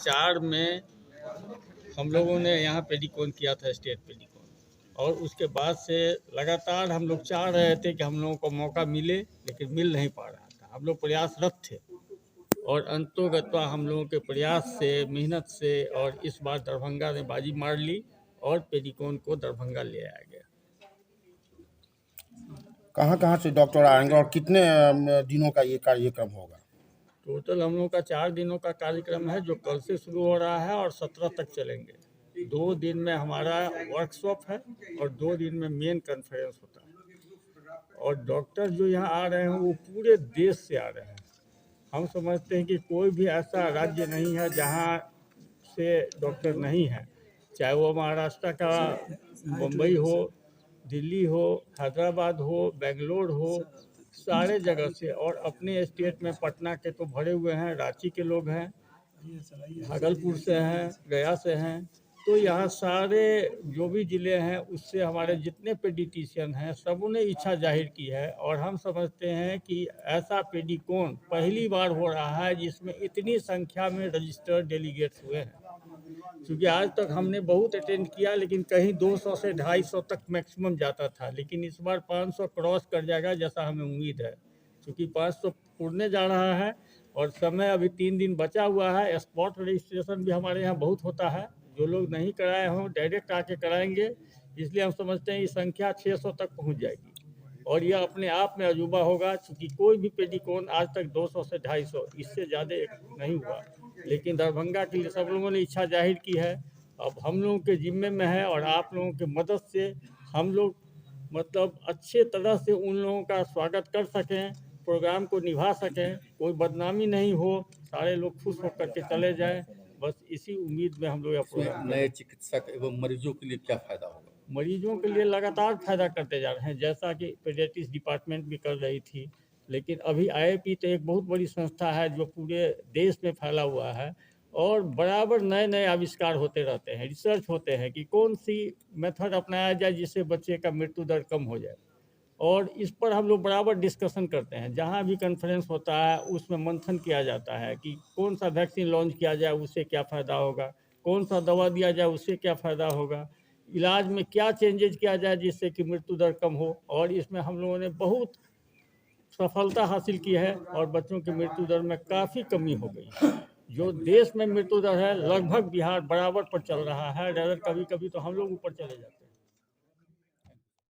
2004 में हम लोगों ने यहाँ पेडिकोन किया था, स्टेट पेडिकोन। और उसके बाद से लगातार हम लोग चाह रहे थे कि हम लोगों को मौका मिले, लेकिन मिल नहीं पा रहा था। हम लोग प्रयासरत थे और अंतोगत्वा हम लोगों के प्रयास से, मेहनत से, और इस बार दरभंगा ने बाजी मार ली और पेडिकोन को दरभंगा ले आया गया। कहाँ कहाँ से डॉक्टर आएंगे और कितने दिनों का ये कार्यक्रम होगा? टोटल हम लोगों का 4 दिनों का कार्यक्रम है, जो कल से शुरू हो रहा है और 17 तक चलेंगे। 2 दिन में हमारा वर्कशॉप है और 2 दिन में मेन कॉन्फ्रेंस होता है। और डॉक्टर जो यहाँ आ रहे हैं वो पूरे देश से आ रहे हैं। हम समझते हैं कि कोई भी ऐसा राज्य नहीं है जहाँ से डॉक्टर नहीं है, चाहे वो महाराष्ट्र का मुंबई हो, दिल्ली हो, हैदराबाद हो, बेंगलोर हो, सारे जगह से। और अपने स्टेट में पटना के तो भरे हुए हैं, रांची के लोग हैं, भागलपुर से हैं, गया से हैं। तो यहाँ सारे जो भी ज़िले हैं उससे हमारे जितने पेडिटिशियन हैं सबों ने इच्छा जाहिर की है। और हम समझते हैं कि ऐसा पेडिकोन पहली बार हो रहा है जिसमें इतनी संख्या में रजिस्टर्ड डेलीगेट्स हुए हैं। क्योंकि आज तक हमने बहुत अटेंड किया, लेकिन कहीं 200 से 250 तक मैक्सिमम जाता था, लेकिन इस बार 500 क्रॉस कर जाएगा जैसा हमें उम्मीद है। क्योंकि 500 पुरने जा रहा है और समय अभी 3 दिन बचा हुआ है। स्पॉट रजिस्ट्रेशन भी हमारे यहाँ बहुत होता है, जो लोग नहीं कराए हों डायरेक्ट आके कराएंगे। इसलिए हम समझते हैं ये संख्या 600 तक पहुँच जाएगी और यह अपने आप में अजूबा होगा। क्योंकि कोई भी पेडिकोन आज तक 200 से 250 इससे ज़्यादा नहीं हुआ, लेकिन दरभंगा के लिए सब लोगों ने इच्छा जाहिर की है। अब हम लोगों के जिम्मे में है और आप लोगों की मदद से हम लोग मतलब अच्छे तरह से उन लोगों का स्वागत कर सकें, प्रोग्राम को निभा सकें, कोई बदनामी नहीं हो, सारे लोग खुश होकर के चले जाएं। बस इसी उम्मीद में हम लोग यह प्रोग्राम। नए चिकित्सक एवं मरीजों के लिए क्या फायदा होगा? मरीजों के लिए लगातार फायदा करते जा रहे हैं, जैसा कि पेडियाट्रिक्स डिपार्टमेंट भी कर रही थी। लेकिन अभी आईआईपी तो एक बहुत बड़ी संस्था है जो पूरे देश में फैला हुआ है और बराबर नए नए आविष्कार होते रहते हैं, रिसर्च होते हैं कि कौन सी मेथड अपनाया जाए जिससे बच्चे का मृत्यु दर कम हो जाए। और इस पर हम लोग बराबर डिस्कशन करते हैं। जहाँ भी कॉन्फ्रेंस होता है उसमें मंथन किया जाता है कि कौन सा वैक्सीन लॉन्च किया जाए उससे क्या फ़ायदा होगा, कौन सा दवा दिया जाए उससे क्या फ़ायदा होगा, इलाज में क्या चेंजेज किया जाए जिससे कि मृत्यु दर कम हो। और इसमें हम लोगों ने बहुत सफलता हासिल की है और बच्चों की मृत्यु दर में काफ़ी कमी हो गई है। जो देश में मृत्यु दर है लगभग बिहार बराबर पर चल रहा है, अगर कभी कभी तो हम लोग ऊपर चले जाते हैं।